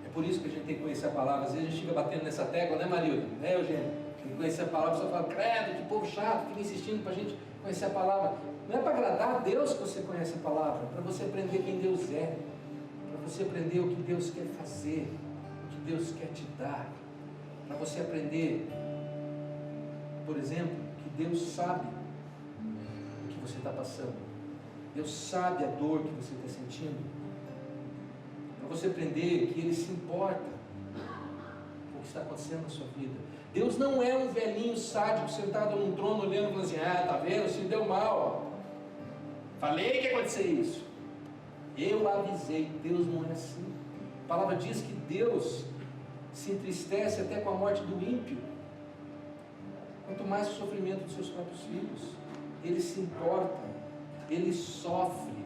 S1: É por isso que a gente tem que conhecer a palavra. Às vezes a gente fica batendo nessa tecla, né, Marilda? Né, Eugênio? Tem que conhecer a palavra, você fala, credo, que povo chato, fica insistindo para a gente conhecer a palavra. Não é para agradar a Deus que você conhece a palavra, é para você aprender quem Deus é, para você aprender o que Deus quer fazer, o que Deus quer te dar, para você aprender, por exemplo, que Deus sabe o que você está passando, Deus sabe a dor que você está sentindo, para você aprender que Ele se importa com o que está acontecendo na sua vida. Deus não é um velhinho sádico sentado num trono olhando e falando assim, tá vendo, se deu mal, falei que ia acontecer isso, eu avisei. Deus não é assim. A palavra diz que Deus se entristece até com a morte do ímpio, quanto mais o sofrimento dos seus próprios filhos. Ele se importa, Ele sofre.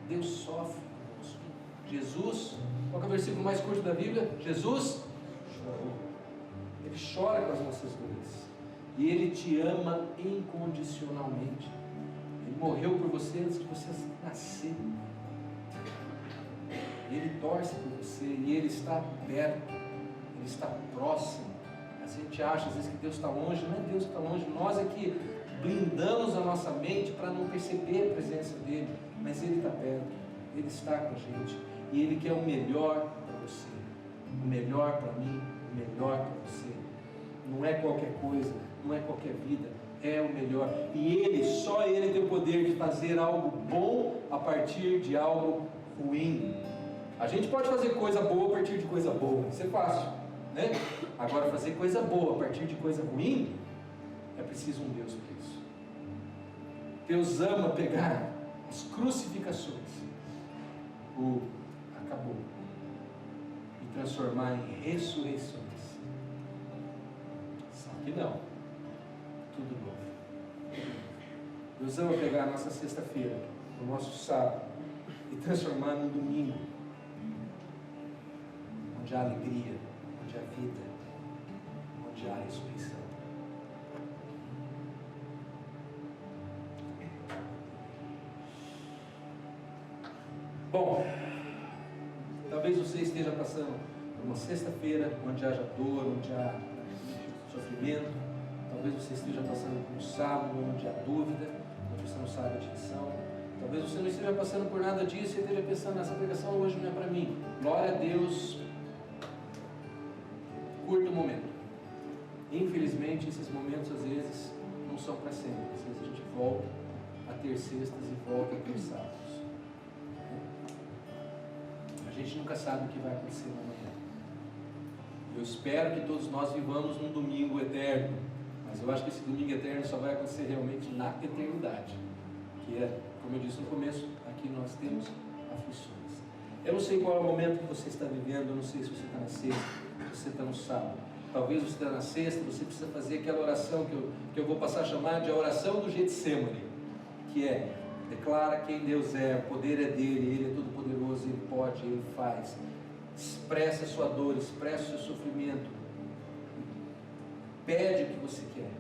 S1: Deus sofre conosco. Jesus, qual é o versículo mais curto da Bíblia? Jesus chorou. Ele chora com as nossas dores. E Ele te ama incondicionalmente. Ele morreu por você antes de você nascer. Ele torce por você e Ele está perto. Ele está próximo. A gente acha às vezes que Deus está longe. Não é Deus que está longe. Nós é que blindamos a nossa mente para não perceber a presença dEle. Mas Ele está perto. Ele está com a gente. E Ele quer o melhor para você. O melhor para mim. O melhor para você. Não é qualquer coisa. Não é qualquer vida. É o melhor. E Ele, só Ele tem o poder de fazer algo bom a partir de algo ruim. A gente pode fazer coisa boa a partir de coisa boa, isso é fácil, né? Agora, fazer coisa boa a partir de coisa ruim, é preciso um Deus para isso. Deus ama pegar as crucificações, o acabou, e transformar em ressurreições. Só que não, tudo novo. Deus ama pegar a nossa sexta-feira, o nosso sábado, e transformar num domingo, onde há alegria, onde há vida, onde há ressurreição. Bom, talvez você esteja passando por uma sexta-feira onde haja dor, onde há sofrimento. Talvez você esteja passando por um sábado onde há dúvida, onde você não sabe a direção. Talvez você não esteja passando por nada disso e esteja pensando, essa pregação hoje não é para mim. Glória a Deus, curto momento. Infelizmente, esses momentos às vezes não são para sempre. Às vezes a gente volta a ter sextas e volta a ter sábados. A gente nunca sabe o que vai acontecer amanhã. Eu espero que todos nós vivamos num domingo eterno, mas eu acho que esse domingo eterno só vai acontecer realmente na eternidade, que é, como eu disse no começo, aqui nós temos aflições. Eu não sei qual é o momento que você está vivendo, eu não sei se você está na sexta, se você está no sábado. Talvez você está na sexta, você precisa fazer aquela oração que eu vou passar a chamar de a oração do Getsemane, que é: declara quem Deus é, o poder é dele, ele é todo poderoso, ele pode, ele faz. Expressa a sua dor, expressa o seu sofrimento, pede o que você quer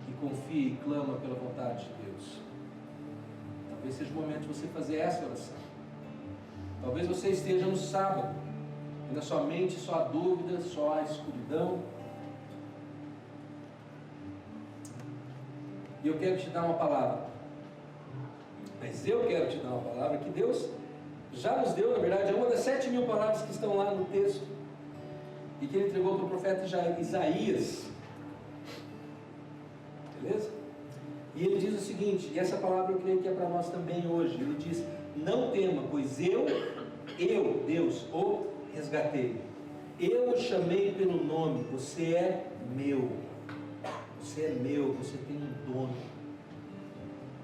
S1: e confia e clama pela vontade de Deus. Talvez seja o momento de você fazer essa oração. Talvez você esteja no sábado e na sua mente só há dúvida, só há escuridão, e eu quero te dar uma palavra. Mas eu quero te dar uma palavra que Deus já nos deu, na verdade, é uma das 7.000 palavras que estão lá no texto, e que Ele entregou para o profeta Isaías. Beleza? E ele diz o seguinte, e essa palavra eu creio que é para nós também hoje. Ele diz: não tema, pois eu, Deus, o resgatei. Eu o chamei pelo nome, você é meu. Você é meu, você tem um dono.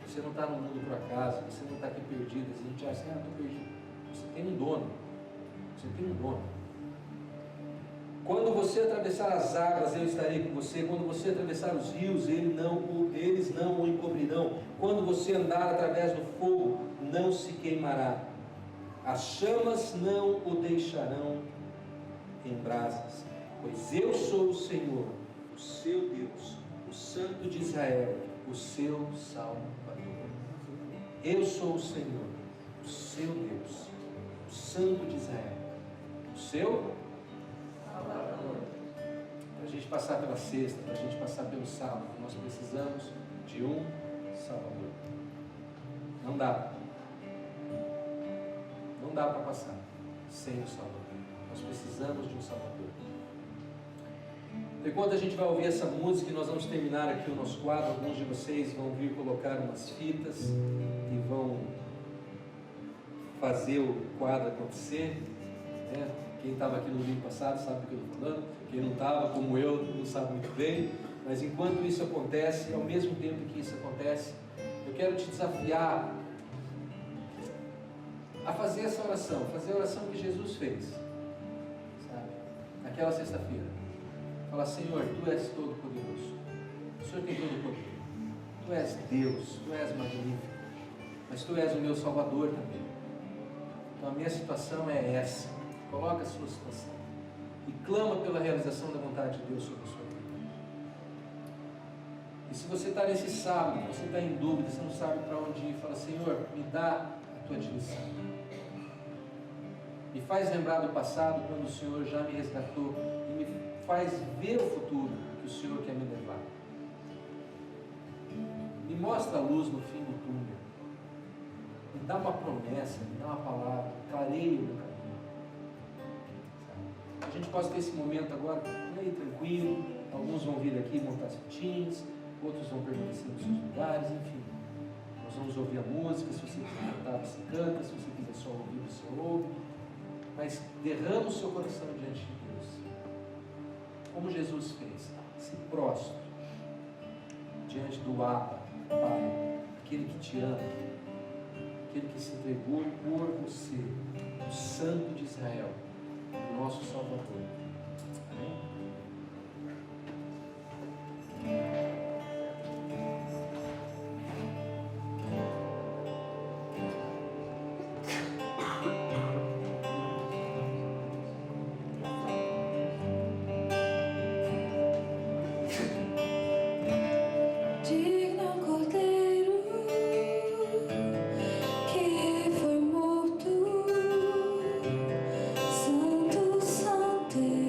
S1: Você não está no mundo por acaso, você não está aqui perdido. A gente acha assim, estou perdido. Você tem um dono. Você tem um dono. Quando você atravessar as águas, eu estarei com você. Quando você atravessar os rios, eles não o encobrirão. Quando você andar através do fogo, não se queimará. As chamas não o deixarão em brasas. Pois eu sou o Senhor, o seu Deus, o Santo de Israel, o seu Salvador. Eu sou o Senhor, o seu Deus, o Santo de Israel, o seu Salvador. Para a gente passar pela sexta, para a gente passar pelo sábado, nós precisamos de um Salvador. Não dá para passar sem o Salvador. Nós precisamos de um Salvador. Enquanto a gente vai ouvir essa música, e nós vamos terminar aqui o nosso quadro, alguns de vocês vão vir colocar umas fitas e vão fazer o quadro acontecer, né? Quem estava aqui no domingo passado sabe do que eu estou falando, quem não estava, como eu, não sabe muito bem. Mas enquanto isso acontece, ao mesmo tempo que isso acontece, eu quero te desafiar a fazer essa oração, fazer a oração que Jesus fez, sabe? Naquela sexta-feira. Falar: Senhor, Tu és todo poderoso, o Senhor tem todo o poder, Tu és Deus, Tu és magnífico, mas Tu és o meu Salvador também. Então a minha situação é essa. Coloca a sua situação e clama pela realização da vontade de Deus sobre a sua vida. E se você está nesse sábado, você está em dúvida, você não sabe para onde ir, fala: Senhor, me dá a Tua direção. Me faz lembrar do passado, quando o Senhor já me resgatou, e me faz ver o futuro que o Senhor quer me levar. Me mostra a luz no fim do túnel. Me dá uma promessa, me dá uma palavra, clareia o meu caminho. A gente possa ter esse momento agora, aí tranquilo. Alguns vão vir aqui montar as fitinhas, outros vão permanecer nos seus lugares, enfim. Nós vamos ouvir a música. Se você quiser cantar, você canta. Se você quiser só ouvir, você ouve.
S2: mas derrama o seu coração diante de Deus. Como Jesus fez, se prostre diante do Abba, Pai, aquele que te ama, aquele que se entregou por você, o Santo de Israel, o nosso Salvador. Amém?
S3: Santo, Santo.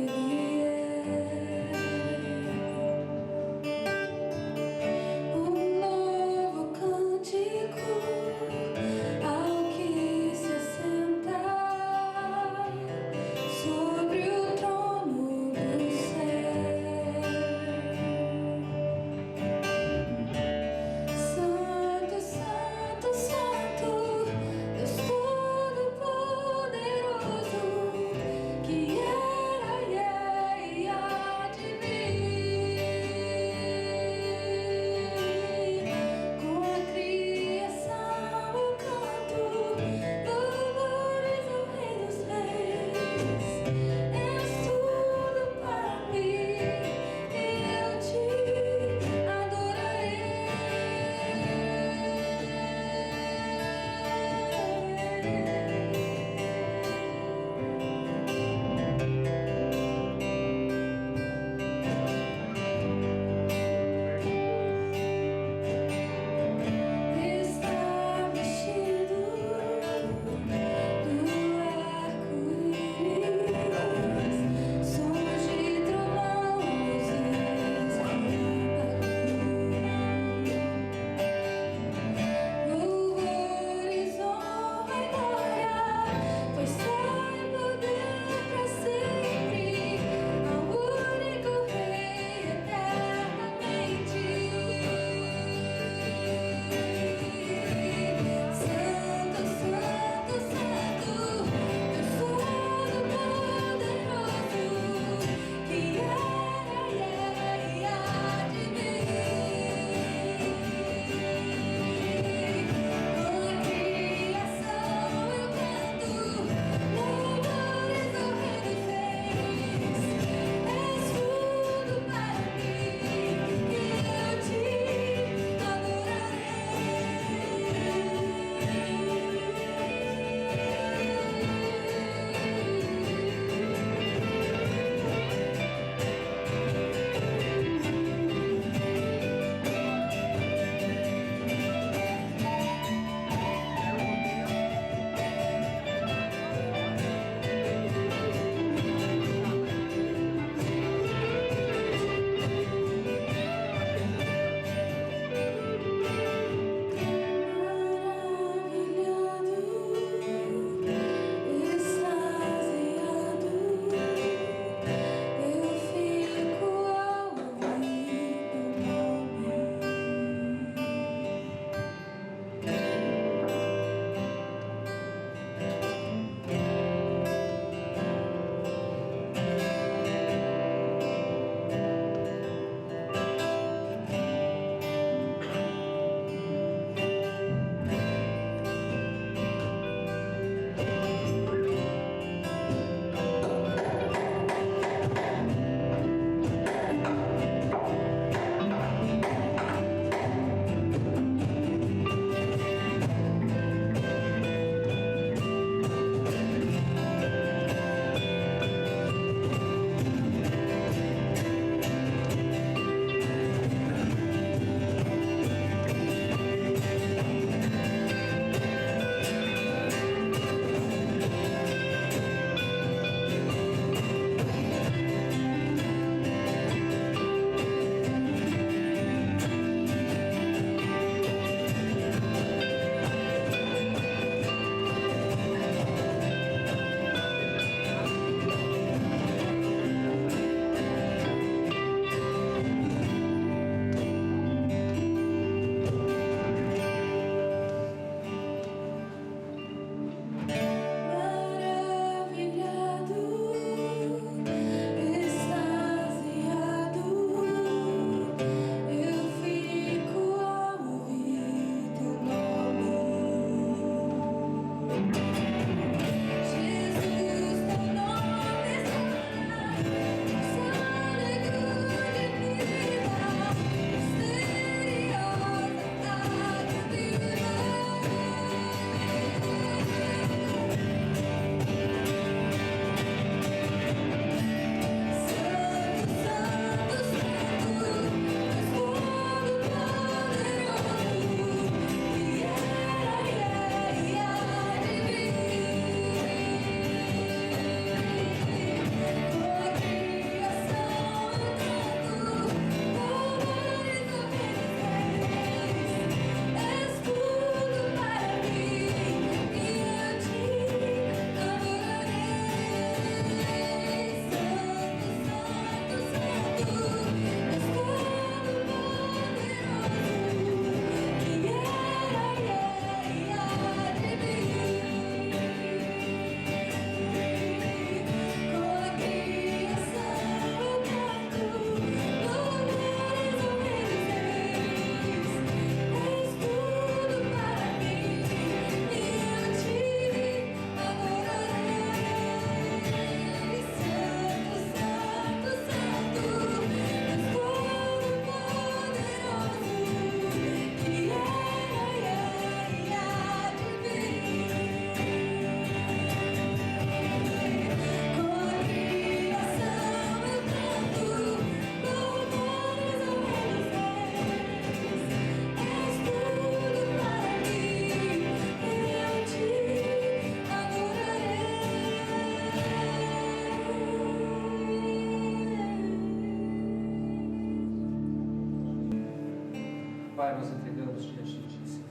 S2: Pai, nós entregamos diante de Ti, Senhor,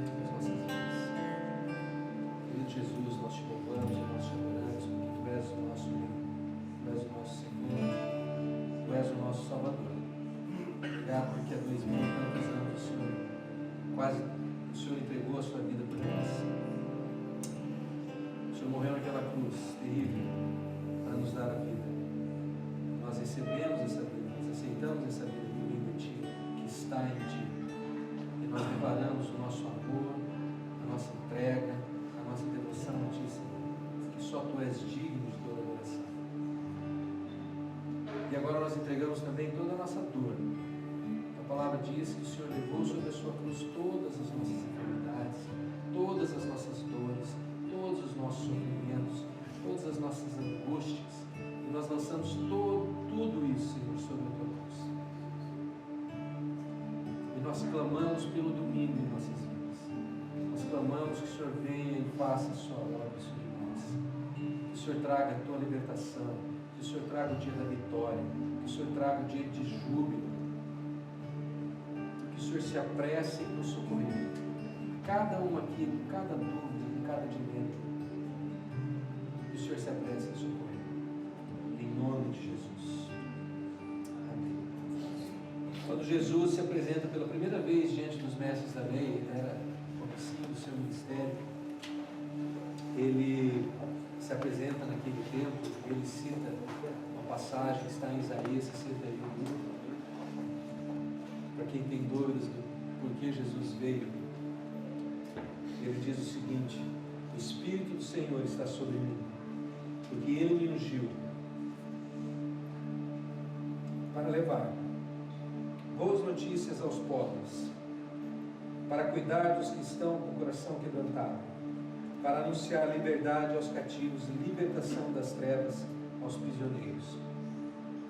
S2: as nossas vidas. Querido Jesus, nós Te louvamos e nós Te adoramos, porque Tu és o nosso Rei, Tu és o nosso Senhor, Tu és o nosso Salvador. Obrigado porque há 2000 e tantos anos o Senhor entregou a Sua vida por nós. O Senhor morreu naquela cruz terrível para nos dar a vida. Nós recebemos essa vida, nós aceitamos essa vida que vem de Ti, que está em Ti. E nós declaramos o nosso amor, a nossa entrega, a nossa devoção a Ti, Senhor, que só Tu és digno de toda adoração. E agora nós entregamos também toda a nossa dor. A palavra diz que o Senhor levou sobre a Sua cruz todas as nossas enfermidades, todas as nossas dores, todos os nossos sofrimentos, todas as nossas angústias. E nós lançamos tudo isso, Senhor, sobre a Tua cruz. E nós clamamos pelo domínio em nossas vidas. Nós clamamos que o Senhor venha e faça a Sua obra sobre nós. Que o Senhor traga a Tua libertação, que o Senhor traga o dia da vitória, que o Senhor traga o dia de júbilo, que o Senhor se apresse em nos socorrer. Cada um aqui, com cada dúvida, com cada dilema, que o Senhor se apresse em socorrer. Em nome de Jesus. Amém. Quando Jesus se apresenta pela primeira vez diante dos mestres da lei, era o comecinho do seu ministério, ele se apresenta naquele tempo, ele cita uma passagem que está em Isaías 61. Para quem tem dúvidas do porquê Jesus veio, ele diz o seguinte: o Espírito do Senhor está sobre mim, porque Ele me ungiu para levar boas notícias aos pobres, para cuidar dos que estão com o coração quebrantado, para anunciar liberdade aos cativos e libertação das trevas aos prisioneiros,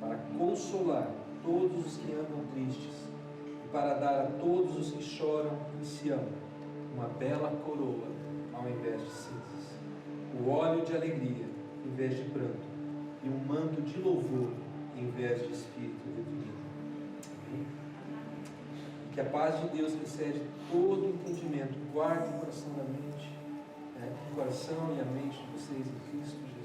S2: para consolar todos os que andam tristes, para dar a todos os que choram e se amam uma bela coroa ao invés de cinzas, o óleo de alegria em vez de pranto e um manto de louvor em vez de espírito deprimido. E que a paz de Deus, que excede todo entendimento, guarde o coração da mente, o coração e a mente de vocês em Cristo Jesus.